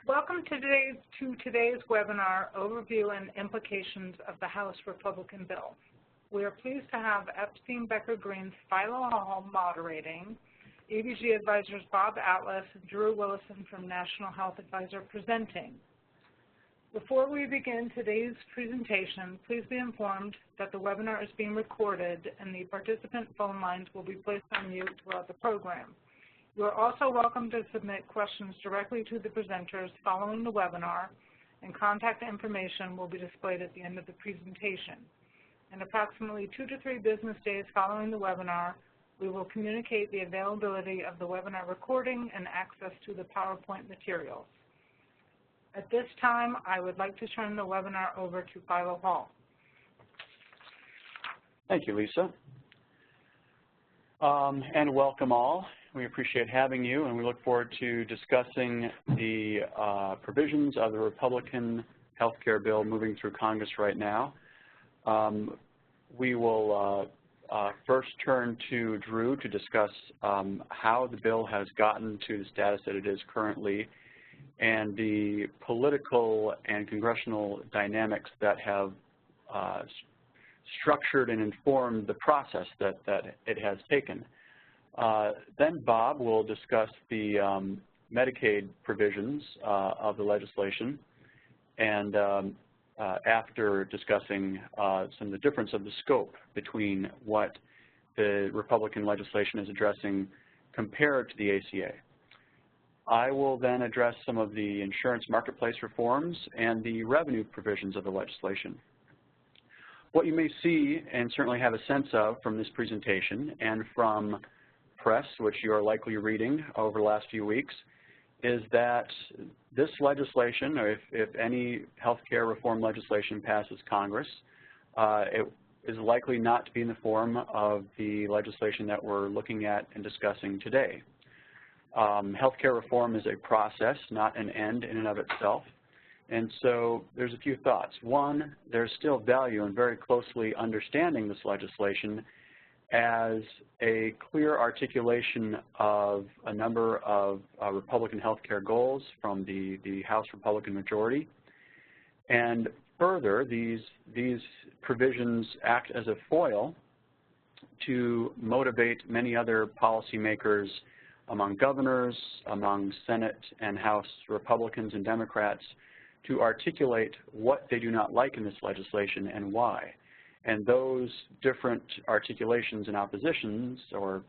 Welcome to today's webinar, Overview and Implications of the House Republican Bill. We are pleased to have Epstein, Becker, Green's Philo D moderating, EBG Advisors Bob Atlas and Drew Willison from National Health Advisor presenting. Before we begin today's presentation, please be informed that the webinar is being recorded and the participant phone lines will be placed on mute throughout the program. You are also welcome to submit questions directly to the presenters following the webinar, and contact information will be displayed at the end of the presentation. In approximately 2 to 3 business days following the webinar, we will communicate the availability of the webinar recording and access to the PowerPoint materials. At this time, I would like to turn the webinar over to Philo Hall. Thank you, Lisa. And welcome all. We appreciate having you, and we look forward to discussing the provisions of the Republican health care bill moving through Congress right now. We will first turn to Drew to discuss how the bill has gotten to the status that it is currently and the political and congressional dynamics that have structured and informed the process that it has taken. Then Bob will discuss the Medicaid provisions of the legislation, and after discussing some of the difference of the scope between what the Republican legislation is addressing compared to the AHCA. I will then address some of the insurance marketplace reforms and the revenue provisions of the legislation. What you may see and certainly have a sense of from this presentation and from press, which you are likely reading over the last few weeks, is that this legislation, or if any healthcare reform legislation passes Congress, it is likely not to be in the form of the legislation that we're looking at and discussing today. Healthcare reform is a process, not an end in and of itself. And so there's a few thoughts. One, there's still value in very closely understanding this legislation as a clear articulation of a number of Republican healthcare goals from the House Republican majority. And further, these provisions act as a foil to motivate many other policymakers among governors, among Senate and House Republicans and Democrats to articulate what they do not like in this legislation and why. And those different articulations and oppositions or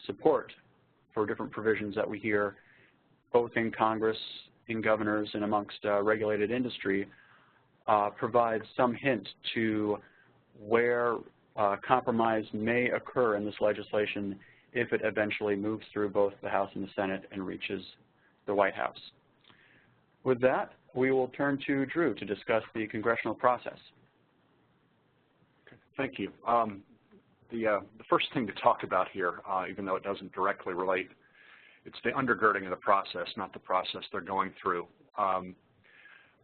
support for different provisions that we hear both in Congress, in governors, and amongst regulated industry provide some hint to where compromise may occur in this legislation if it eventually moves through both the House and the Senate and reaches the White House. With that, we will turn to Drew to discuss the congressional process. Thank you. The first thing to talk about here, even though it doesn't directly relate, it's the undergirding of the process, not the process they're going through.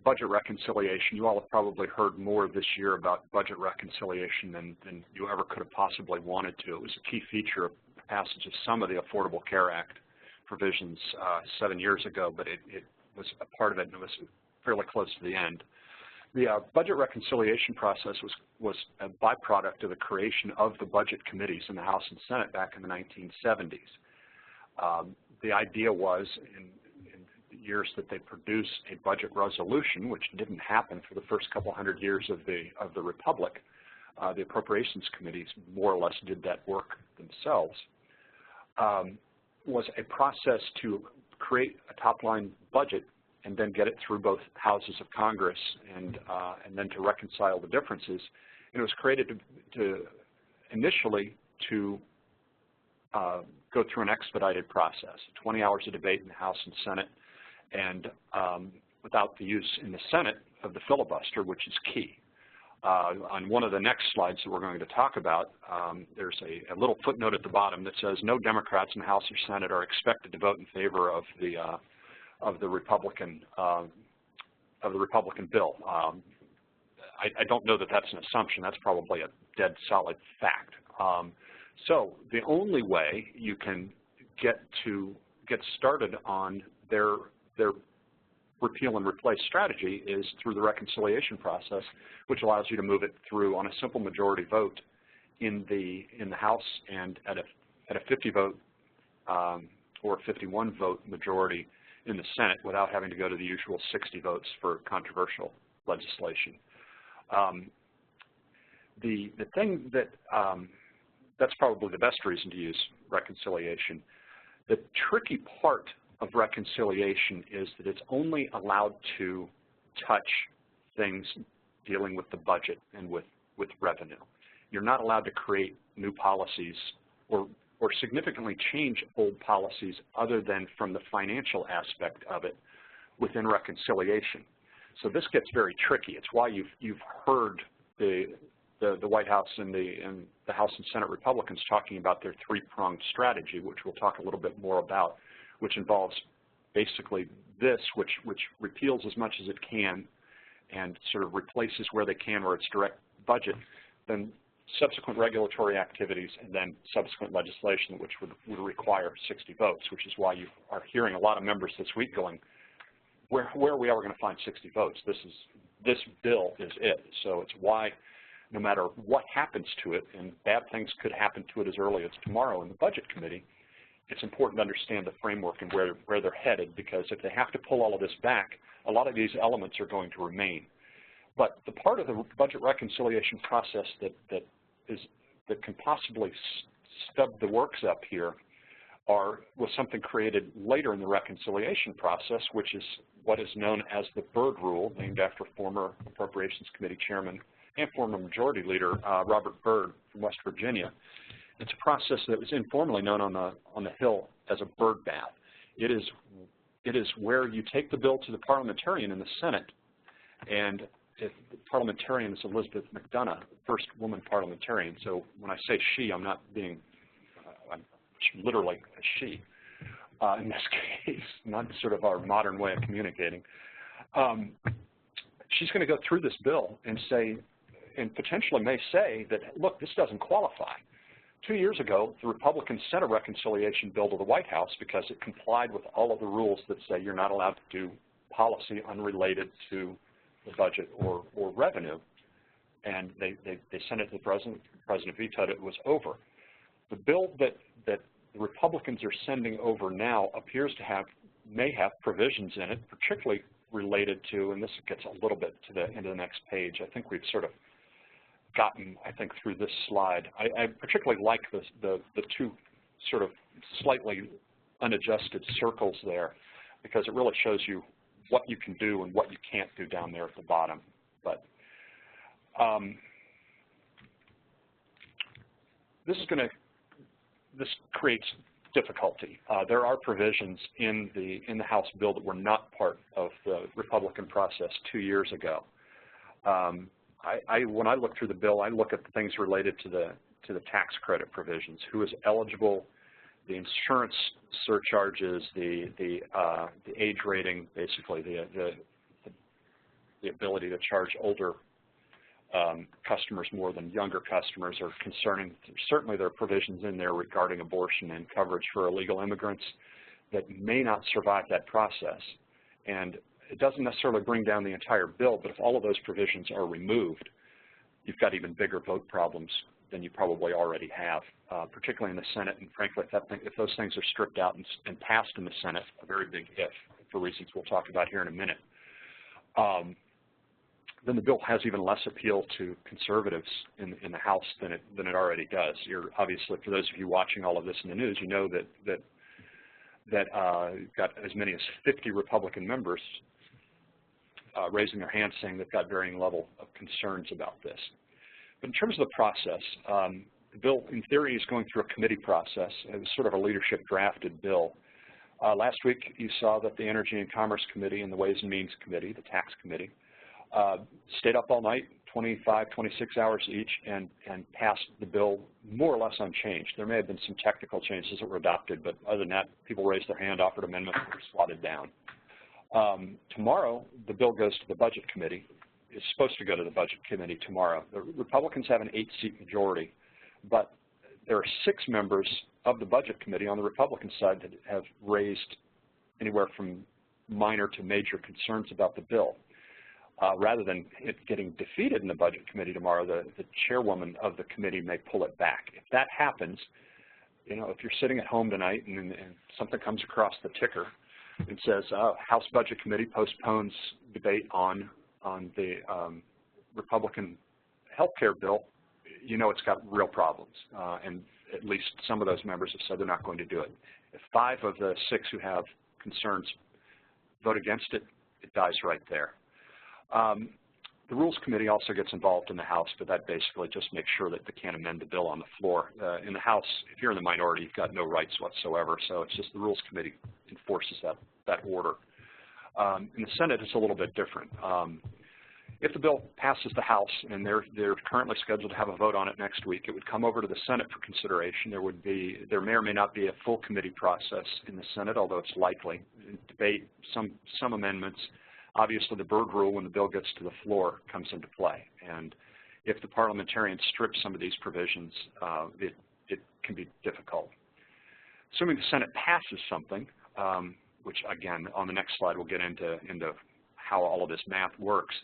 Budget reconciliation. You all have probably heard more this year about budget reconciliation than you ever could have possibly wanted to. It was a key feature of the passage of some of the Affordable Care Act provisions 7 years ago, but it was a part of it and it was fairly close to the end. The budget reconciliation process was a byproduct of the creation of the budget committees in the House and Senate back in the 1970s. The idea was, in the years that they produced a budget resolution, which didn't happen for the first couple hundred years of the Republic, the appropriations committees more or less did that work themselves, was a process to create a top-line budget and then get it through both houses of Congress and then to reconcile the differences. And it was created initially to go through an expedited process, 20 hours of debate in the House and Senate, and without the use in the Senate of the filibuster, which is key. On one of the next slides that we're going to talk about, there's a little footnote at the bottom that says no Democrats in the House or Senate are expected to vote in favor of the Republican bill. I don't know that that's an assumption. That's probably a dead solid fact. So the only way you can get started on their repeal and replace strategy is through the reconciliation process, which allows you to move it through on a simple majority vote in the House and at a 50 vote or 51 vote majority in the Senate without having to go to the usual 60 votes for controversial legislation. The thing that that's probably the best reason to use reconciliation. The tricky part of reconciliation is that it's only allowed to touch things dealing with the budget and with revenue. You're not allowed to create new policies or significantly change old policies other than from the financial aspect of it within reconciliation. So this gets very tricky. It's why you've heard the White House and the House and Senate Republicans talking about their three-pronged strategy, which we'll talk a little bit more about, which involves basically this, which repeals as much as it can and sort of replaces where they can or its direct budget, then subsequent regulatory activities, and then subsequent legislation which would require 60 votes, which is why you are hearing a lot of members this week going, where are we ever going to find 60 votes? This bill is it. So it's why no matter what happens to it, and bad things could happen to it as early as tomorrow in the Budget Committee, it's important to understand the framework and where they're headed, because if they have to pull all of this back, a lot of these elements are going to remain. But the part of the budget reconciliation process that can possibly stub the works up here was something created later in the reconciliation process, which is what is known as the Byrd Rule, named after former Appropriations Committee Chairman and former Majority Leader Robert Byrd from West Virginia. It's a process that was informally known on the Hill as a Byrd bath. It is where you take the bill to the parliamentarian in the Senate, and the parliamentarian is Elizabeth McDonough, first woman parliamentarian. So when I say she, I'm not being, I'm literally a she in this case, not sort of our modern way of communicating. She's going to go through this bill and say, and potentially may say that, look, this doesn't qualify. 2 years ago, the Republicans sent a reconciliation bill to the White House because it complied with all of the rules that say you're not allowed to do policy unrelated to the budget or revenue. And they sent it to the President. The President vetoed it. It was over. The bill that the Republicans are sending over now appears to may have provisions in it, particularly related to, and this gets a little bit to the end of the next page. I think we've sort of gotten, I think, through this slide. I particularly like the two sort of slightly unadjusted circles there, because it really shows you what you can do and what you can't do down there at the bottom. But this creates difficulty. There are provisions in the House bill that were not part of the Republican process 2 years ago. When I look through the bill, I look at the things related to the tax credit provisions, who is eligible, the insurance surcharges, the age rating, basically the ability to charge older customers more than younger customers are concerning. Certainly there are provisions in there regarding abortion and coverage for illegal immigrants that may not survive that process. And it doesn't necessarily bring down the entire bill, but if all of those provisions are removed, you've got even bigger vote problems than you probably already have, particularly in the Senate. And frankly, if those things are stripped out and passed in the Senate, a very big if, for reasons we'll talk about here in a minute, then the bill has even less appeal to conservatives in the House than it already does. You're obviously, for those of you watching all of this in the news, you know that you've got as many as 50 Republican members raising their hands saying they've got varying level of concerns about this. But in terms of the process, the bill, in theory, is going through a committee process. It was sort of a leadership drafted bill. Last week, you saw that the Energy and Commerce Committee and the Ways and Means Committee, the Tax Committee, stayed up all night, 25, 26 hours each, and passed the bill more or less unchanged. There may have been some technical changes that were adopted, but other than that, people raised their hand, offered amendments, and were swatted down. Tomorrow, the bill goes to the Budget Committee. It's supposed to go to the Budget Committee tomorrow. The Republicans have an 8-seat majority, but there are 6 members of the Budget Committee on the Republican side that have raised anywhere from minor to major concerns about the bill. Rather than it getting defeated in the Budget Committee tomorrow, the chairwoman of the committee may pull it back. If that happens, you know, if you're sitting at home tonight and something comes across the ticker and says, House Budget Committee postpones debate on the Republican health care bill, you know it's got real problems. And at least some of those members have said they're not going to do it. If 5 of the 6 who have concerns vote against it, it dies right there. The Rules Committee also gets involved in the House, but that basically just makes sure that they can't amend the bill on the floor. In the House, if you're in the minority, you've got no rights whatsoever, so it's just the Rules Committee enforces that order. In the Senate, it's a little bit different. If the bill passes the House, and they're currently scheduled to have a vote on it next week, it would come over to the Senate for consideration. There may or may not be a full committee process in the Senate, although it's likely. Debate, some amendments. Obviously, the Byrd rule, when the bill gets to the floor, comes into play. And if the parliamentarians strip some of these provisions, it can be difficult. Assuming the Senate passes something, which, again, on the next slide we'll get into how all of this math works,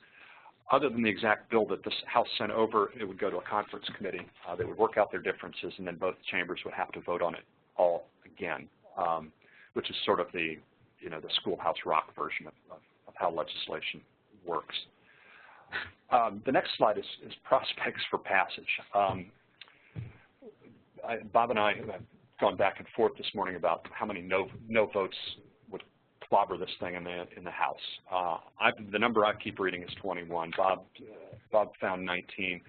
other than the exact bill that the House sent over, it would go to a conference committee. They would work out their differences, and then both chambers would have to vote on it all again, which is sort of the schoolhouse rock version of how legislation works. The next slide is prospects for passage. Bob and I have gone back and forth this morning about how many no votes would clobber this thing in the House. The number I keep reading is 21. Bob found 19,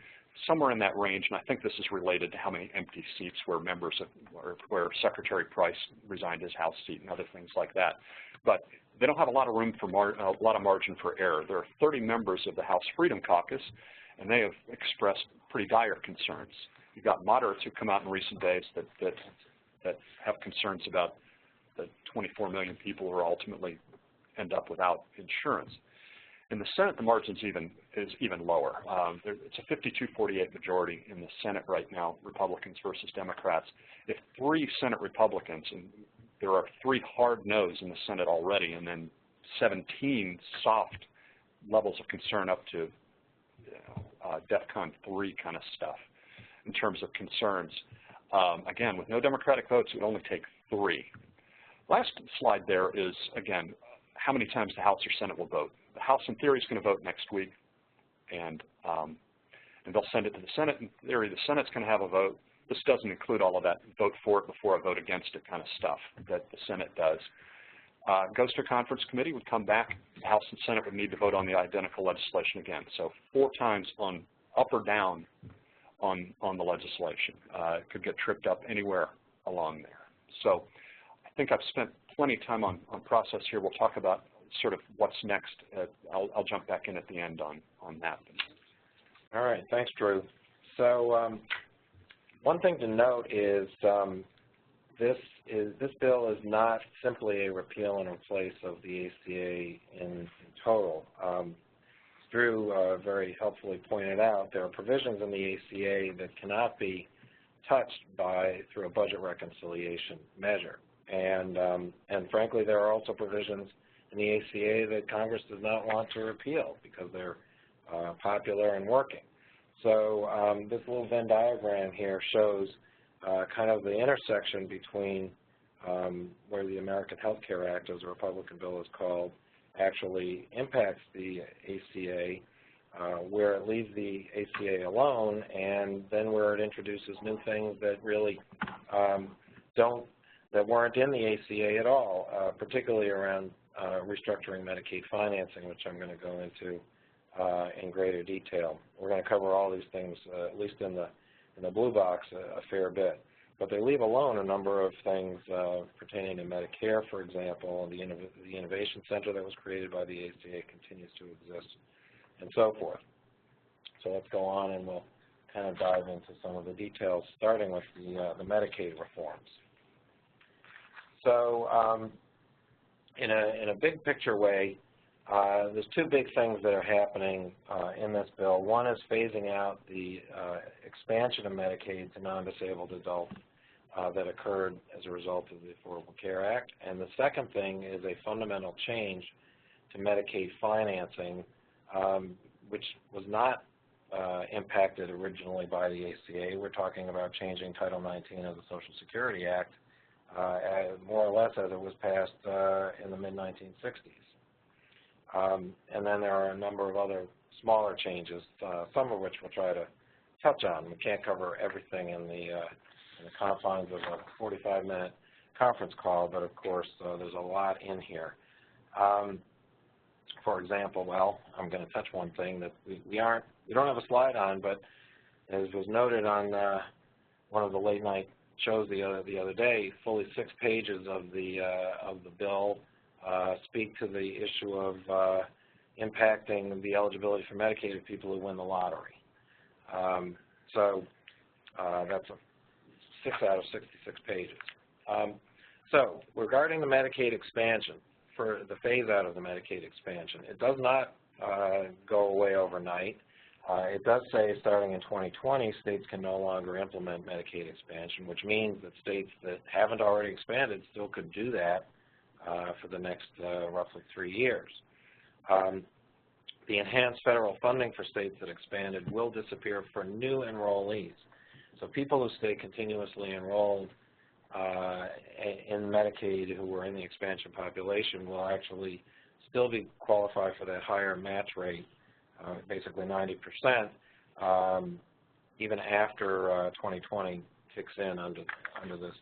somewhere in that range, and I think this is related to how many empty seats where Secretary Price resigned his House seat and other things like that. But they don't have a lot of room for a lot of margin for error. There are 30 members of the House Freedom Caucus, and they have expressed pretty dire concerns. You've got moderates who come out in recent days that have concerns about the 24 million people who ultimately end up without insurance. In the Senate, the margin's even lower. It's a 52-48 majority in the Senate right now, Republicans versus Democrats. If 3 Senate Republicans, and there are 3 hard no's in the Senate already, and then 17 soft levels of concern up to DEFCON 3 kind of stuff in terms of concerns. Again, with no Democratic votes, it would only take 3. Last slide there is, again, how many times the House or Senate will vote. The House, in theory, is going to vote next week, and they'll send it to the Senate. In theory, the Senate's going to have a vote. This doesn't include all of that vote for it before I vote against it kind of stuff that the Senate does. Goes to a conference committee, would come back. The House and Senate would need to vote on the identical legislation again. So 4 times on up or down on the legislation. It could get tripped up anywhere along there. So I think I've spent plenty of time on process here. We'll talk about sort of what's next. I'll jump back in at the end on that. All right, thanks, Drew. So one thing to note is this bill is not simply a repeal and replace of the ACA in total. Drew very helpfully pointed out there are provisions in the ACA that cannot be touched through a budget reconciliation measure. And frankly, there are also provisions in the ACA that Congress does not want to repeal because they're popular and working. So this little Venn diagram here shows kind of the intersection between where the American Health Care Act, as a Republican bill is called, actually impacts the ACA, where it leaves the ACA alone, and then where it introduces new things that really that weren't in the ACA at all, particularly around restructuring Medicaid financing, which I'm going to go into in greater detail. We're going to cover all these things, at least in the blue box, a fair bit. But they leave alone a number of things pertaining to Medicare, for example. The Innovation Center that was created by the ACA continues to exist, and so forth. So let's go on, and we'll kind of dive into some of the details, starting with the Medicaid reforms. So in a big picture way, there's 2 big things that are happening in this bill. One is phasing out the expansion of Medicaid to non-disabled adults that occurred as a result of the Affordable Care Act. And the second thing is a fundamental change to Medicaid financing, which was not impacted originally by the ACA. We're talking about changing Title 19 of the Social Security Act, more or less as it was passed in the mid-1960s. And then there are a number of other smaller changes, some of which we'll try to touch on. We can't cover everything in the confines of a 45-minute conference call, but of course there's a lot in here. For example, well, I'm going to touch one thing that we don't have a slide on, but as was noted on one of the late night shows the other day, fully 6 pages of the bill speak to the issue of impacting the eligibility for Medicaid of people who win the lottery. So that's 6 out of 66 pages. So regarding the Medicaid expansion, for the phase-out of the Medicaid expansion, it does not go away overnight. It does say starting in 2020, states can no longer implement Medicaid expansion, which means that states that haven't already expanded still could do that for the next roughly 3 years. The enhanced federal funding for states that expanded will disappear for new enrollees. So people who stay continuously enrolled in Medicaid who were in the expansion population will actually still be qualified for that higher match rate, basically 90%, even after 2020 kicks in under this,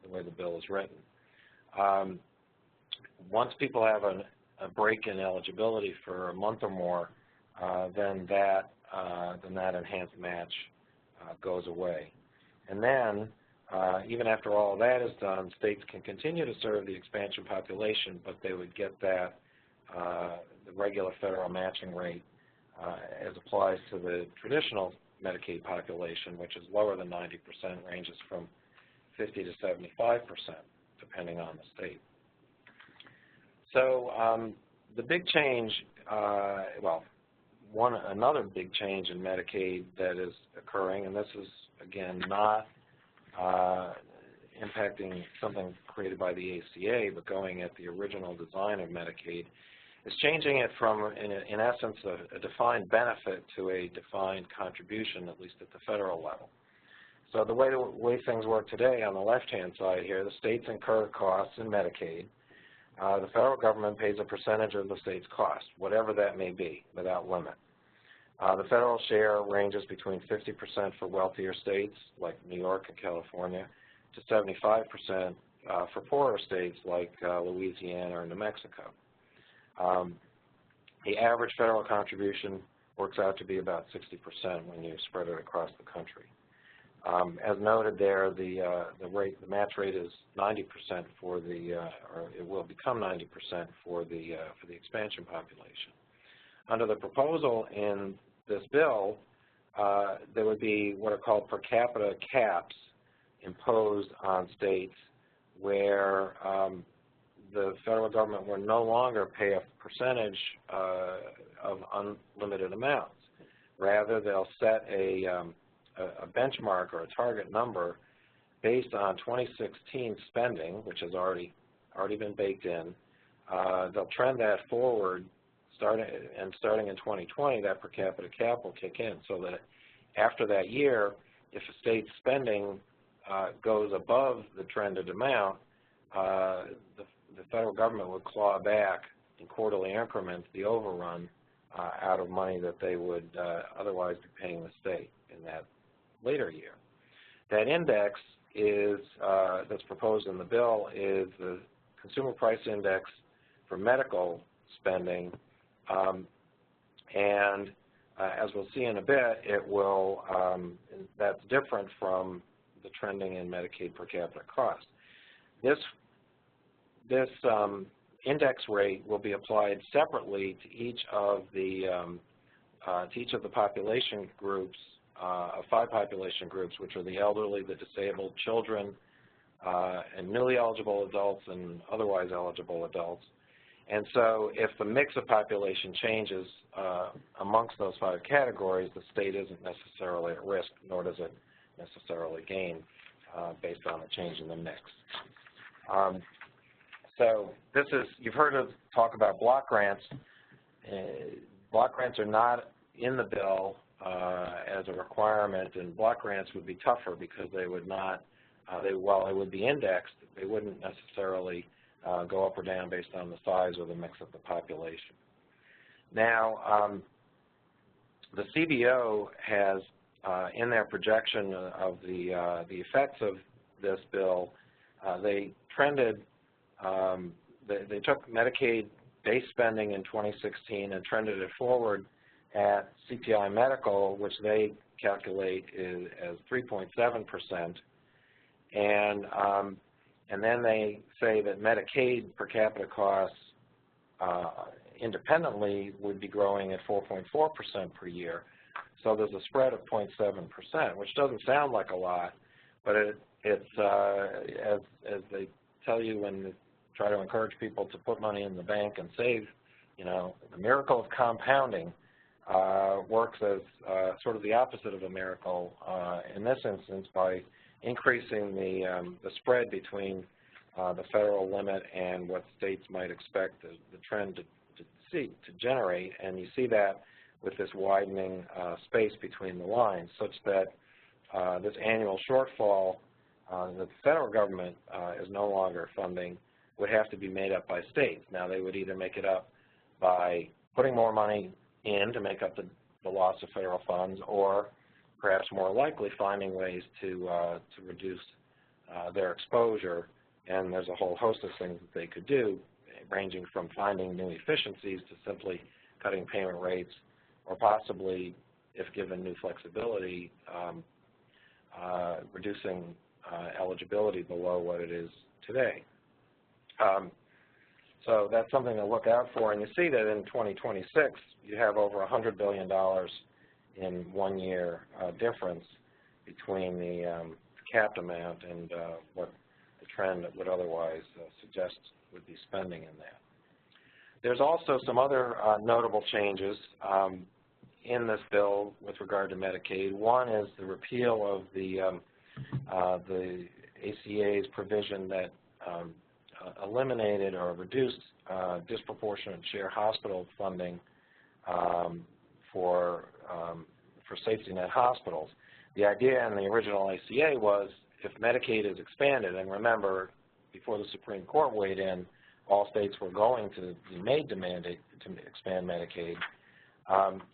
the way the bill is written. Once people have a break in eligibility for a month or more, then that enhanced match goes away. And then, even after all that is done, states can continue to serve the expansion population, but they would get that the regular federal matching rate as applies to the traditional Medicaid population, which is lower than 90%, ranges from 50 to 75%, depending on the state. So the big change, another big change in Medicaid that is occurring, and this is, again, not impacting something created by the ACA, but going at the original design of Medicaid, is changing it from, in essence, a defined benefit to a defined contribution, at least at the federal level. So the way things work today, on the left-hand side here, the states incur costs in Medicaid. The federal government pays a percentage of the state's cost, whatever that may be, without limit. The federal share ranges between 50% for wealthier states, like New York and California, to 75% for poorer states like Louisiana or New Mexico. The average federal contribution works out to be about 60% when you spread it across the country. As noted there, the match rate is 90% for the, or it will become 90% for the expansion population. Under the proposal in this bill, there would be what are called per capita caps imposed on states where the federal government will no longer pay a percentage of unlimited amounts. Rather, they'll set a benchmark or a target number based on 2016 spending, which has already been baked in. They'll trend that forward, starting in 2020, that per capita cap will kick in, so that after that year, if a state's spending goes above the trended amount, the federal government would claw back in quarterly increments the overrun out of money that they would otherwise be paying the state in that later year. That index is that's proposed in the bill is the Consumer Price Index for medical spending, and as we'll see in a bit, it will that's different from the trending in Medicaid per capita cost. This index rate will be applied separately to each of the population groups, 5 population groups, which are the elderly, the disabled, children, and newly eligible adults and otherwise eligible adults. And so if the mix of population changes amongst those 5 categories, the state isn't necessarily at risk, nor does it necessarily gain based on the change in the mix. So this is, you've heard of talk about block grants. Block grants are not in the bill as a requirement, and block grants would be tougher because they would not, while they would be indexed, they wouldn't necessarily go up or down based on the size or the mix of the population. Now, the CBO has, in their projection of the effects of this bill, they trended, they took Medicaid base spending in 2016 and trended it forward at CPI medical, which they calculate as 3.7%, and then they say that Medicaid per capita costs independently would be growing at 4.4% per year. So there's a spread of 0.7%, which doesn't sound like a lot, but it's as they tell you when they try to encourage people to put money in the bank and save, you know, the miracle of compounding works as sort of the opposite of a miracle in this instance by increasing the spread between the federal limit and what states might expect the trend to generate, and you see that with this widening space between the lines, such that this annual shortfall that the federal government is no longer funding would have to be made up by states. Now, they would either make it up by putting more money in to make up the loss of federal funds, or perhaps more likely finding ways to reduce their exposure. And there's a whole host of things that they could do, ranging from finding new efficiencies to simply cutting payment rates, or possibly, if given new flexibility, reducing eligibility below what it is today. So that's something to look out for. And you see that in 2026, you have over $100 billion in 1 year difference between the capped amount and what the trend would otherwise suggest would be spending in that. There's also some other notable changes in this bill with regard to Medicaid. One is the repeal of the AHCA's provision that eliminated or reduced disproportionate share hospital funding for safety net hospitals. The idea in the original AHCA was if Medicaid is expanded, and remember, before the Supreme Court weighed in, all states were going to be made to mandate to expand Medicaid.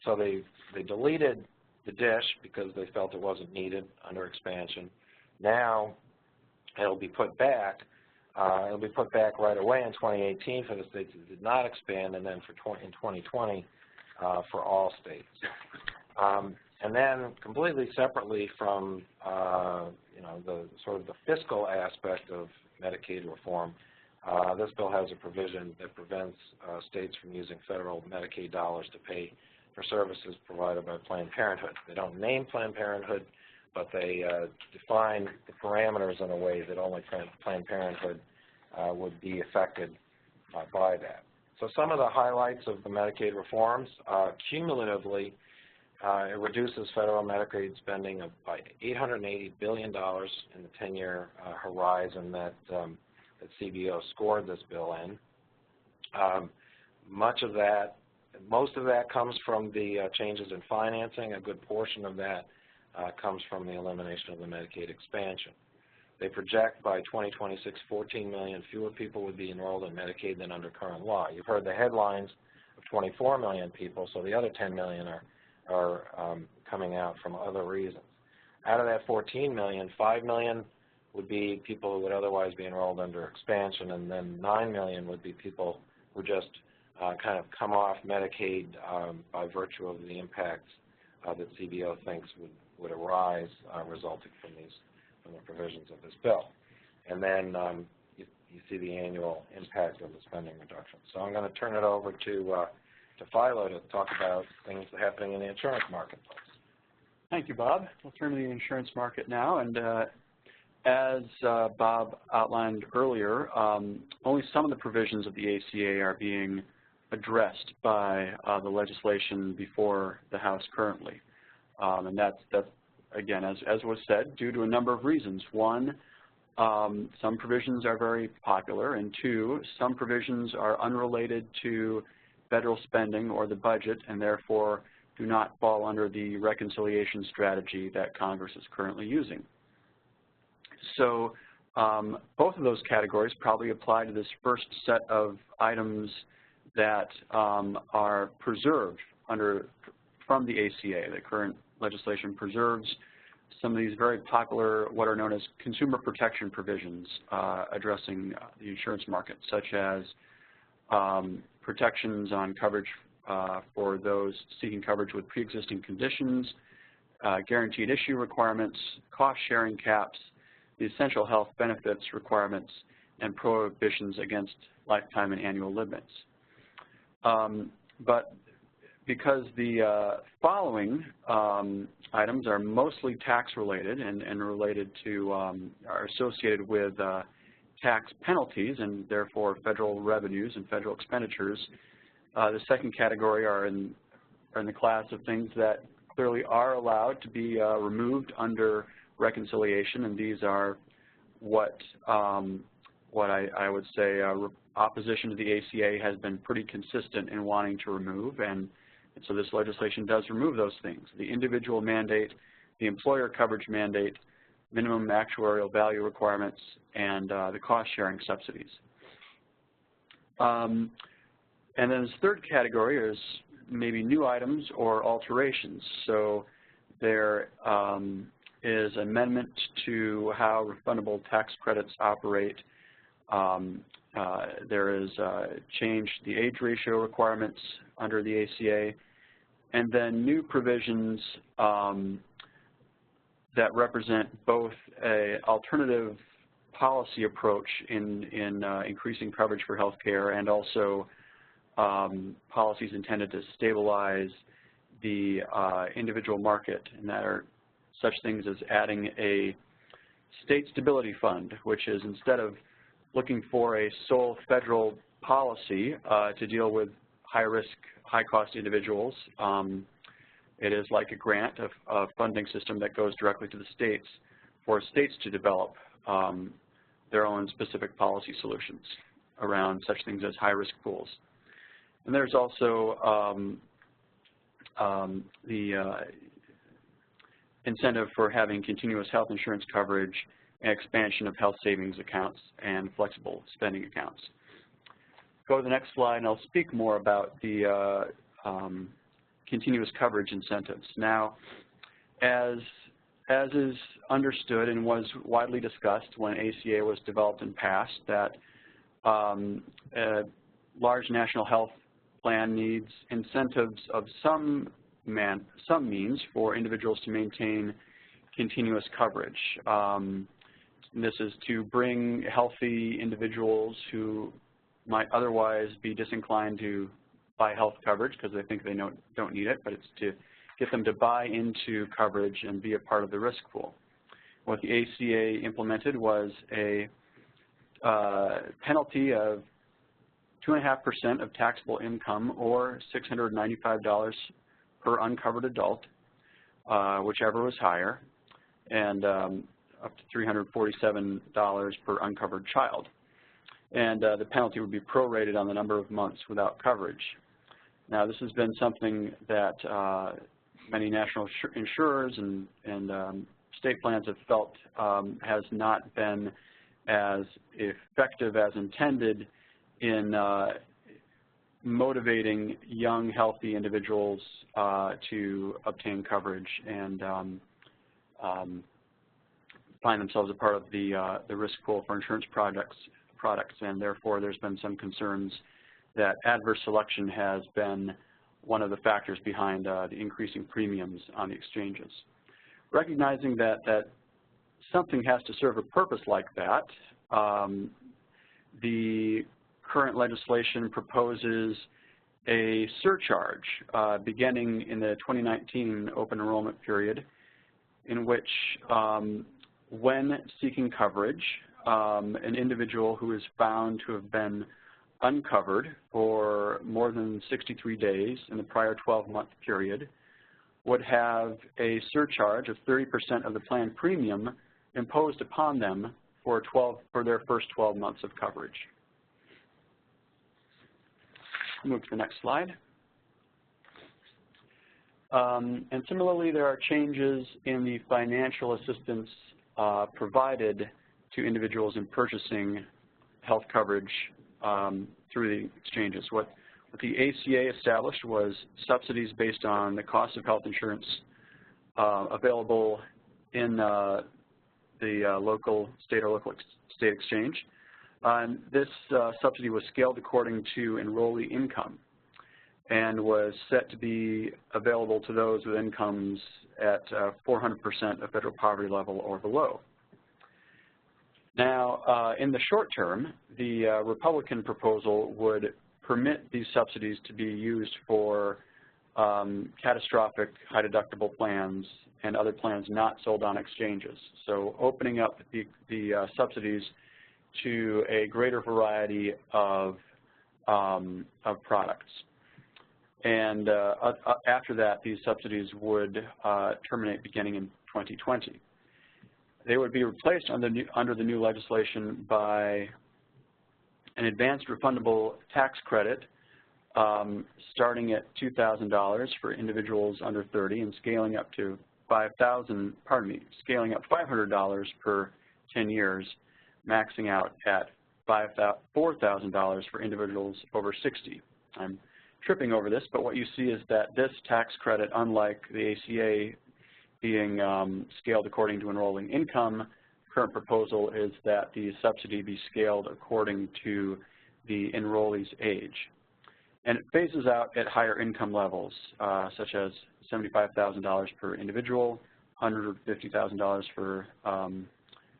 So they deleted the dish because they felt it wasn't needed under expansion. Now it'll be put back. It'll be put back right away in 2018 for the states that did not expand, and then in 2020 for all states. And then completely separately from you know, the sort of the fiscal aspect of Medicaid reform, this bill has a provision that prevents states from using federal Medicaid dollars to pay for services provided by Planned Parenthood. They don't name Planned Parenthood, but they define the parameters in a way that only Planned Parenthood would be affected by that. So some of the highlights of the Medicaid reforms, cumulatively, it reduces federal Medicaid spending by $880 billion in the 10-year horizon that CBO scored this bill in. Most of that comes from the changes in financing. A good portion of that comes from the elimination of the Medicaid expansion. They project by 2026, 14 million fewer people would be enrolled in Medicaid than under current law. You've heard the headlines of 24 million people, so the other 10 million are coming out from other reasons. Out of that 14 million, 5 million would be people who would otherwise be enrolled under expansion, and then 9 million would be people who just kind of come off Medicaid by virtue of the impacts that CBO thinks would arise resulting from the provisions of this bill. And then you see the annual impact of the spending reduction. So I'm going to turn it over to Philo to talk about things happening in the insurance marketplace. Thank you, Bob. We'll turn to the insurance market now. And as Bob outlined earlier, only some of the provisions of the AHCA are being addressed by the legislation before the House currently. And that's again, as was said, due to a number of reasons. One, some provisions are very popular, and two, some provisions are unrelated to federal spending or the budget and therefore do not fall under the reconciliation strategy that Congress is currently using. So both of those categories probably apply to this first set of items that are preserved from the ACA. The current legislation preserves some of these very popular, what are known as consumer protection provisions addressing the insurance market, such as protections on coverage for those seeking coverage with pre-existing conditions, guaranteed issue requirements, cost-sharing caps, the essential health benefits requirements, and prohibitions against lifetime and annual limits. But because the following items are mostly tax-related and related to, are associated with tax penalties and therefore federal revenues and federal expenditures, the second category are in the class of things that clearly are allowed to be removed under reconciliation, and these are what I would say opposition to the ACA has been pretty consistent in wanting to remove, and so this legislation does remove those things: the individual mandate, the employer coverage mandate, minimum actuarial value requirements, and the cost-sharing subsidies. And then this third category is maybe new items or alterations. So there is amendment to how refundable tax credits operate. There is change to the age ratio requirements under the ACA, and then new provisions that represent both an alternative policy approach in increasing coverage for health care and also policies intended to stabilize the individual market, and that are such things as adding a state stability fund, which is, instead of looking for a sole federal policy to deal with high-risk, high-cost individuals, it is like a grant, a funding system that goes directly to the states for states to develop their own specific policy solutions around such things as high-risk pools. And there's also the incentive for having continuous health insurance coverage and expansion of health savings accounts and flexible spending accounts. Go to the next slide, and I'll speak more about the continuous coverage incentives. Now, as is understood and was widely discussed when ACA was developed and passed, that a large national health plan needs incentives of some means for individuals to maintain continuous coverage. This is to bring healthy individuals who might otherwise be disinclined to buy health coverage because they think they don't need it, but it's to get them to buy into coverage and be a part of the risk pool. What the ACA implemented was a penalty of 2.5% of taxable income, or $695 per uncovered adult, whichever was higher, and up to $347 per uncovered child. And the penalty would be prorated on the number of months without coverage. Now, this has been something that many national insurers and state plans have felt has not been as effective as intended in motivating young, healthy individuals to obtain coverage and find themselves a part of the risk pool for insurance products, and therefore there's been some concerns that adverse selection has been one of the factors behind the increasing premiums on the exchanges. Recognizing that something has to serve a purpose like that, the current legislation proposes a surcharge beginning in the 2019 open enrollment period, in which when seeking coverage, an individual who is found to have been uncovered for more than 63 days in the prior 12-month period would have a surcharge of 30% of the plan premium imposed upon them for their first 12 months of coverage. Move to the next slide. And similarly, there are changes in the financial assistance provided to individuals in purchasing health coverage through the exchanges. What the ACA established was subsidies based on the cost of health insurance available in the local state or local state exchange. This subsidy was scaled according to enrollee income and was set to be available to those with incomes at 400% of federal poverty level or below. Now, in the short term, the Republican proposal would permit these subsidies to be used for catastrophic high deductible plans and other plans not sold on exchanges. So opening up the subsidies to a greater variety of products. And after that, these subsidies would terminate beginning in 2020. They would be replaced under the new legislation by an advanced refundable tax credit starting at $2,000 for individuals under 30 and scaling up to scaling up $500 per 10 years, maxing out at $4,000 for individuals over 60. I'm tripping over this, but what you see is that this tax credit, unlike the ACA being scaled according to enrolling income, current proposal is that the subsidy be scaled according to the enrollee's age. And it phases out at higher income levels, such as $75,000 per individual, $150,000 for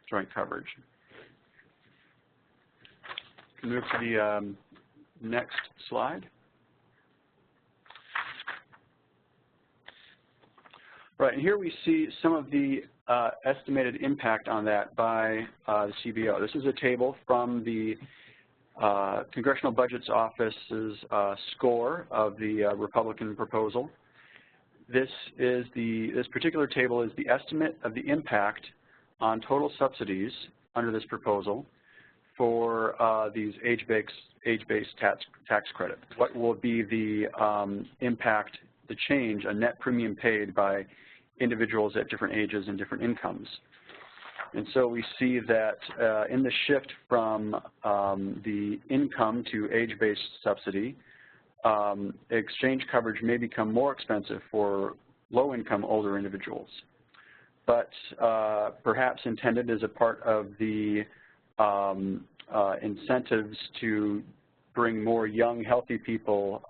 joint coverage. Move to the next slide. Right, and here we see some of the estimated impact on that by the CBO. This is a table from the Congressional Budget Office's score of the Republican proposal. This particular table is the estimate of the impact on total subsidies under this proposal for these age-based tax credit. What will be the impact, the change, a net premium paid by individuals at different ages and different incomes. And so we see that in the shift from the income to age-based subsidy, exchange coverage may become more expensive for low-income older individuals, but perhaps intended as a part of the incentives to bring more young, healthy people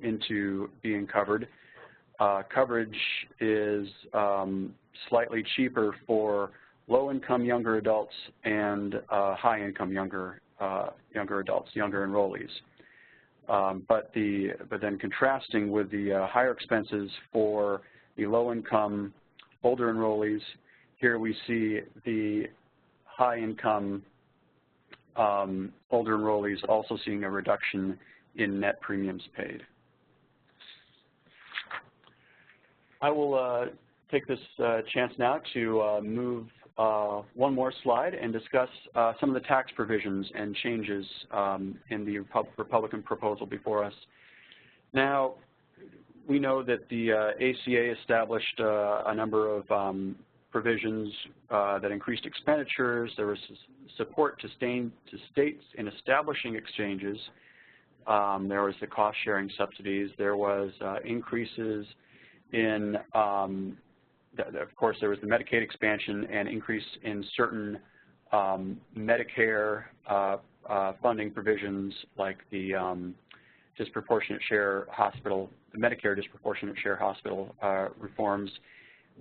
into being covered. Coverage is slightly cheaper for low-income younger adults and high-income younger adults, younger enrollees. But then contrasting with the higher expenses for the low-income older enrollees, here we see the high-income older enrollees also seeing a reduction in net premiums paid. I will take this chance now to move one more slide and discuss some of the tax provisions and changes in the Republican proposal before us. Now, we know that the ACA established a number of provisions that increased expenditures. There was support to states in establishing exchanges. There was the cost-sharing subsidies. There was increases in, of course, there was the Medicaid expansion and increase in certain Medicare funding provisions like the disproportionate share hospital, the Medicare disproportionate share hospital reforms,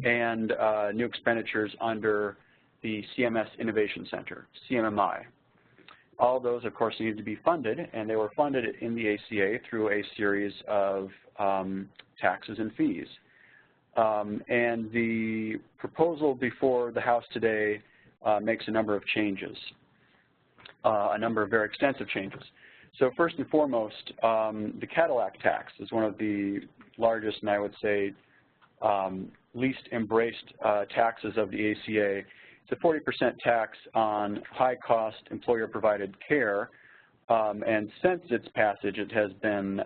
and new expenditures under the CMS Innovation Center, CMMI. All of those, of course, needed to be funded, and they were funded in the ACA through a series of taxes and fees. And the proposal before the House today makes a number of changes, a number of very extensive changes. So first and foremost, the Cadillac tax is one of the largest and I would say least embraced taxes of the ACA. It's a 40% tax on high-cost employer-provided care, and since its passage, it has been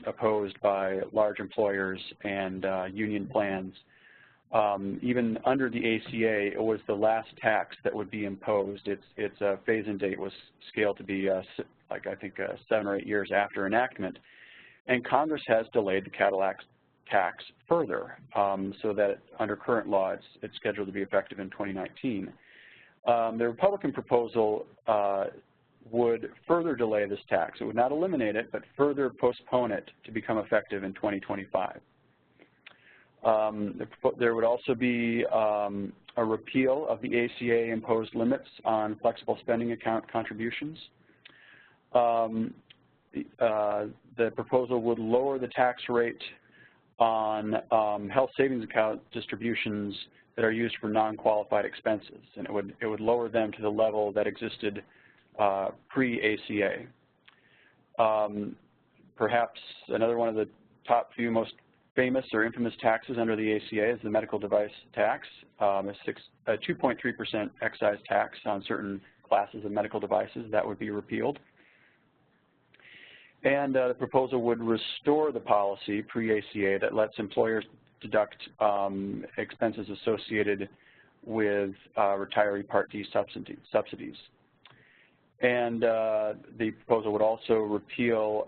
opposed by large employers and union plans. Even under the ACA, it was the last tax that would be imposed. Its phase-in date was scaled to be, like I think, 7 or 8 years after enactment. And Congress has delayed the Cadillac tax further, so that under current law, it's scheduled to be effective in 2019. The Republican proposal would further delay this tax. It would not eliminate it, but further postpone it to become effective in 2025. There would also be a repeal of the ACA imposed limits on flexible spending account contributions. The proposal would lower the tax rate on health savings account distributions that are used for non-qualified expenses, and it would lower them to the level that existed pre-ACA. Perhaps another one of the top few most famous or infamous taxes under the ACA is the medical device tax, a 2.3% excise tax on certain classes of medical devices that would be repealed. And the proposal would restore the policy pre-ACA that lets employers deduct expenses associated with retiree Part D subsidies. And the proposal would also repeal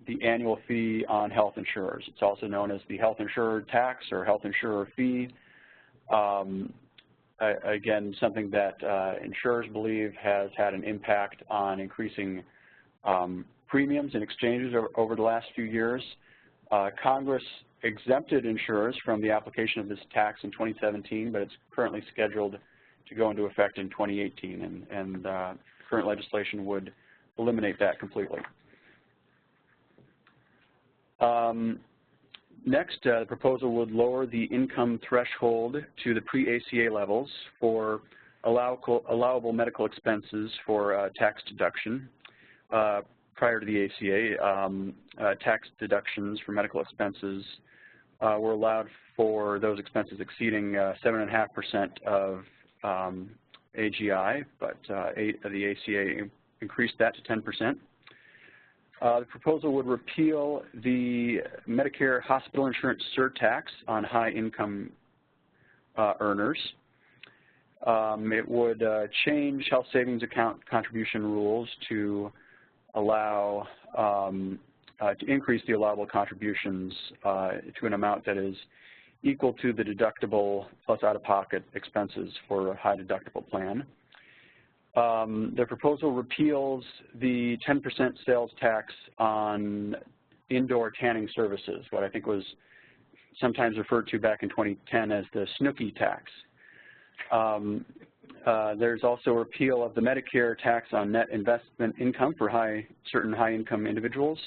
the annual fee on health insurers. It's also known as the health insurer tax or health insurer fee. Again, something that insurers believe has had an impact on increasing premiums and exchanges over the last few years. Congress exempted insurers from the application of this tax in 2017, but it's currently scheduled to go into effect in 2018, and current legislation would eliminate that completely. Next, the proposal would lower the income threshold to the pre-ACA levels for allowable medical expenses for tax deduction. Prior to the ACA, tax deductions for medical expenses were allowed for those expenses exceeding 7.5% of AGI, but the ACA increased that to 10%. The proposal would repeal the Medicare hospital insurance surtax on high-income earners. It would change health savings account contribution rules to allow to increase the allowable contributions to an amount that is equal to the deductible plus out-of-pocket expenses for a high-deductible plan. The proposal repeals the 10% sales tax on indoor tanning services, what I think was sometimes referred to back in 2010 as the Snooki tax. There's also a repeal of the Medicare tax on net investment income for certain high-income individuals,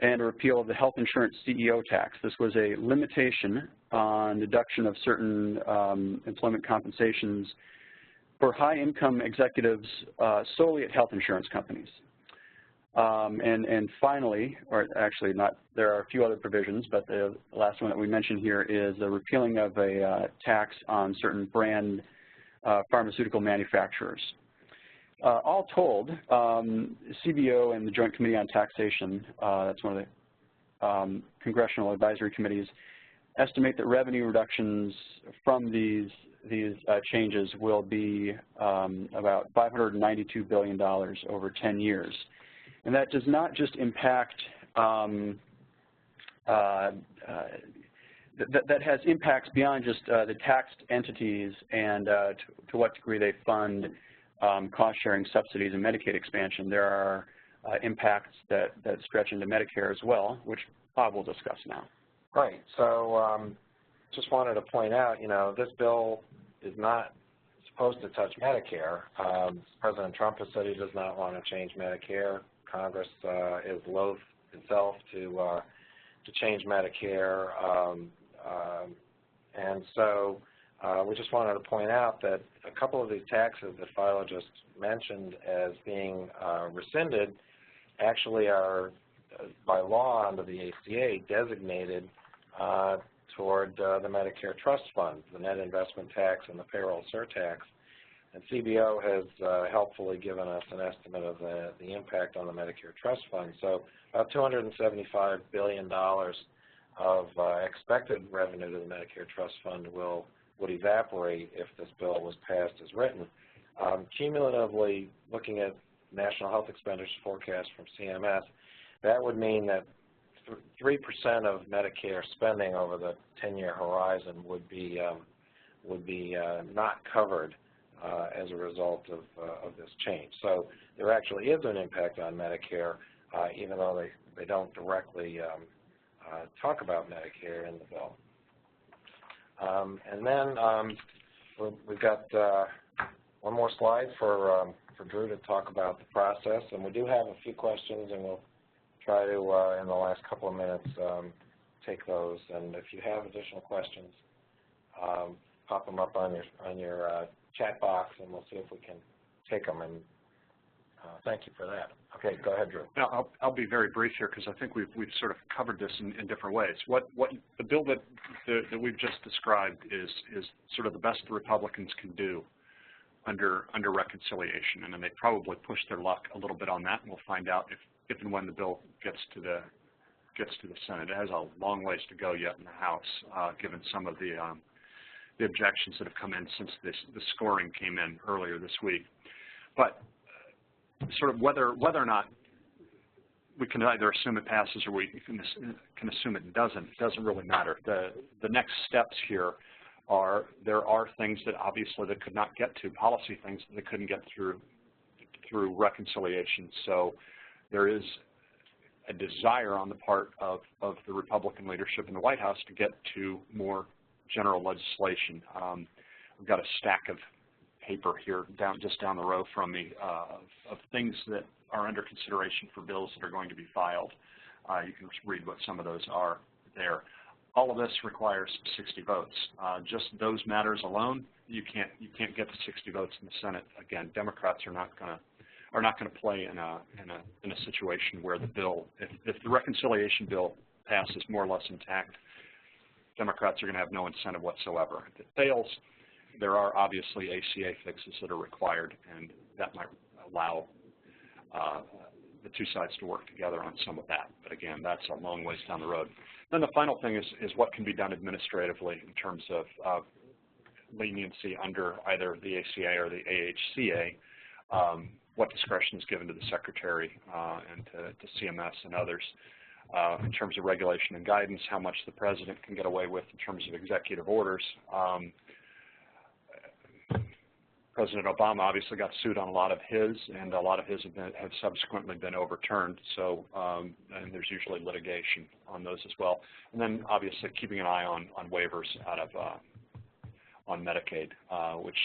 and a repeal of the health insurance CEO tax. This was a limitation on deduction of certain employment compensations for high-income executives solely at health insurance companies. And finally, or actually not, there are a few other provisions, but the last one that we mentioned here is the repealing of a tax on certain brand pharmaceutical manufacturers. All told, CBO and the Joint Committee on Taxation, that's one of the Congressional Advisory Committees, estimate that revenue reductions from these changes will be about $592 billion over 10 years. And that does not just impact, that has impacts beyond just the taxed entities and to what degree they fund cost-sharing subsidies and Medicaid expansion. There are impacts that stretch into Medicare as well, which Bob will discuss now. Right. So just wanted to point out, this bill is not supposed to touch Medicare. President Trump has said he does not want to change Medicare. Congress is loath itself to change Medicare. And so we just wanted to point out that a couple of these taxes that Philo just mentioned as being rescinded actually are, by law under the ACA, designated toward the Medicare Trust Fund, the net investment tax and the payroll surtax. And CBO has helpfully given us an estimate of the impact on the Medicare Trust Fund. So about $275 billion of expected revenue to the Medicare Trust Fund would evaporate if this bill was passed as written. Cumulatively, looking at National Health Expenditure forecast from CMS, that would mean that 3% of Medicare spending over the 10-year horizon would be not covered as a result of this change. So there actually is an impact on Medicare, even though they don't directly talk about Medicare in the bill. And then we've got one more slide for Drew to talk about the process, and we do have a few questions, and we'll try to, in the last couple of minutes, take those. And if you have additional questions, pop them up on your chat box, and we'll see if we can take them. And thank you for that. Okay, go ahead, Drew. Now, I'll be very brief here because I think we've sort of covered this in different ways. What the bill that we've just described is sort of the best the Republicans can do under reconciliation, and then they probably push their luck a little bit on that, and we'll find out if and when the bill gets to the Senate. It has a long ways to go yet in the House, given some of the objections that have come in since the scoring came in earlier this week. But sort of whether or not we can either assume it passes or we can assume it doesn't really matter. The next steps here are there are things that obviously they could not get to, policy things that they couldn't get through reconciliation. So there is a desire on the part of the Republican leadership in the White House to get to more general legislation. We've got a stack of paper here just down the row from me of things that are under consideration for bills that are going to be filed. You can read what some of those are there. All of this requires 60 votes. Just those matters alone, you can't get to 60 votes in the Senate. Again, Democrats are not going to play in a situation where the bill, if the reconciliation bill passes more or less intact, Democrats are going to have no incentive whatsoever. If it fails, there are obviously AHCA fixes that are required, and that might allow the two sides to work together on some of that. But again, that's a long ways down the road. Then the final thing is what can be done administratively in terms of leniency under either the AHCA or the AHCA. What discretion is given to the Secretary and to CMS and others in terms of regulation and guidance, how much the President can get away with in terms of executive orders. President Obama obviously got sued on a lot of his, and a lot of his have subsequently been overturned. So, and there's usually litigation on those as well. And then obviously keeping an eye on waivers out of on Medicaid, which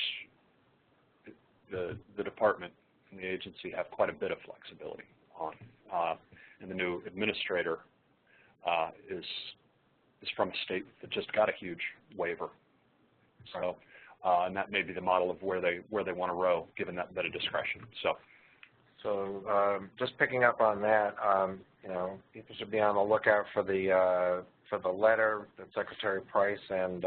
the department and the agency have quite a bit of flexibility on. And the new administrator is from a state that just got a huge waiver. So. And that may be the model of where they want to row, given that bit of discretion. So just picking up on that, you know, people should be on the lookout for the letter that Secretary Price and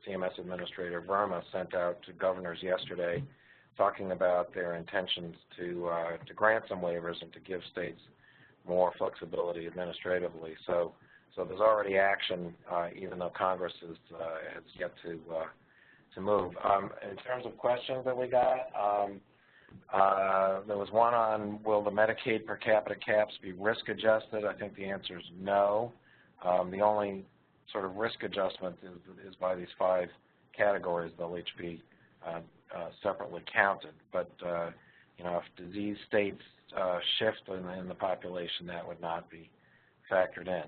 CMS Administrator Verma sent out to governors yesterday, talking about their intentions to grant some waivers and to give states more flexibility administratively. So there's already action, even though Congress has yet to move. In terms of questions that we got, there was one on, will the Medicaid per capita caps be risk adjusted? I think the answer is no. The only sort of risk adjustment is by these 5 categories. They'll each be separately counted. But you know, if disease states shift in the population, that would not be factored in.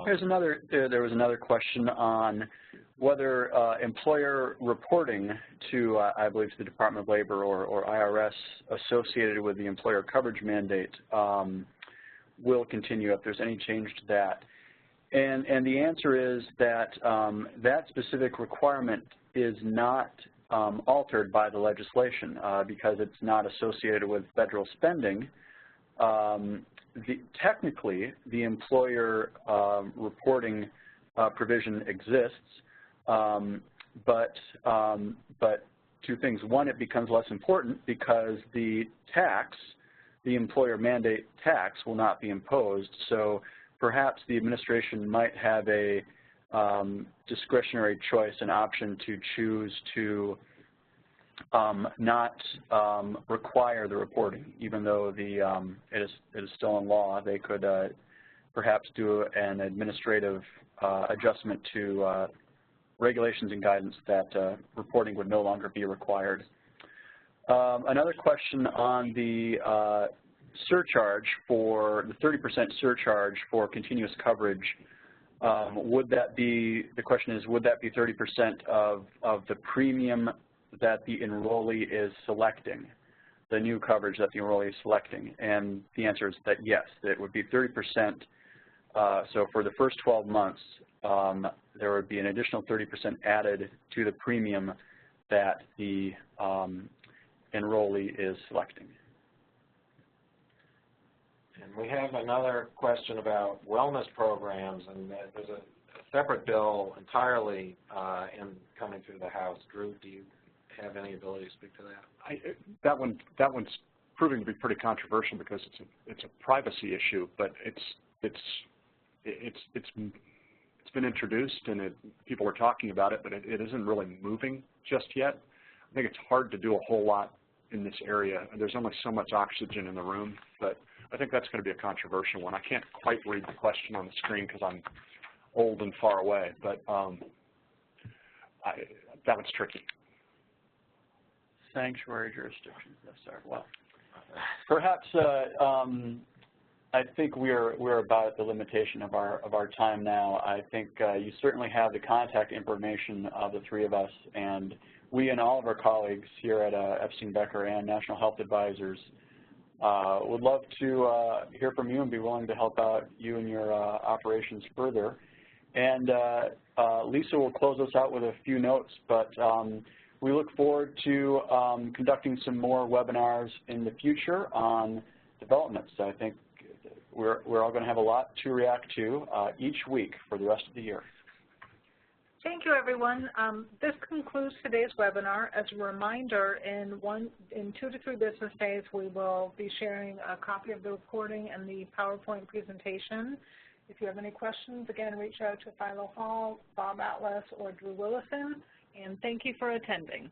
There was another question on whether employer reporting to, I believe, the Department of Labor or IRS associated with the employer coverage mandate will continue if there's any change to that. And the answer is that that specific requirement is not altered by the legislation because it's not associated with federal spending. Technically, the employer reporting provision exists, but two things. One, it becomes less important because the tax, the employer mandate tax, will not be imposed. So perhaps the administration might have a discretionary choice, an option to choose to not require the reporting, even though it is still in law. They could perhaps do an administrative adjustment to regulations and guidance that reporting would no longer be required. Another question on the surcharge for the 30% surcharge for continuous coverage. Would that be, the question is, would that be 30% of the premium that the enrollee is selecting, the new coverage that the enrollee is selecting? And the answer is that yes, it would be 30%. So for the first 12 months, there would be an additional 30% added to the premium that the enrollee is selecting. And we have another question about wellness programs, and there's a separate bill entirely coming through the House. Drew, do you have any ability to speak to that? That one's proving to be pretty controversial because it's a privacy issue, but it's been introduced and people are talking about it, but it isn't really moving just yet. I think it's hard to do a whole lot in this area. There's only so much oxygen in the room, but I think that's going to be a controversial one. I can't quite read the question on the screen because I'm old and far away, but that one's tricky. Sanctuary jurisdiction. Yes, sir. Well, perhaps I think we're about at the limitation of our time now. I think you certainly have the contact information of the three of us, and we and all of our colleagues here at Epstein, Becker, and National Health Advisors would love to hear from you and be willing to help out you and your operations further. And Lisa will close us out with a few notes, but we look forward to conducting some more webinars in the future on developments. I think we're all going to have a lot to react to each week for the rest of the year. Thank you, everyone. This concludes today's webinar. As a reminder, in 2 to 3 business days, we will be sharing a copy of the recording and the PowerPoint presentation. If you have any questions, again, reach out to Philo Hall, Bob Atlas, or Drew Willison. And thank you for attending.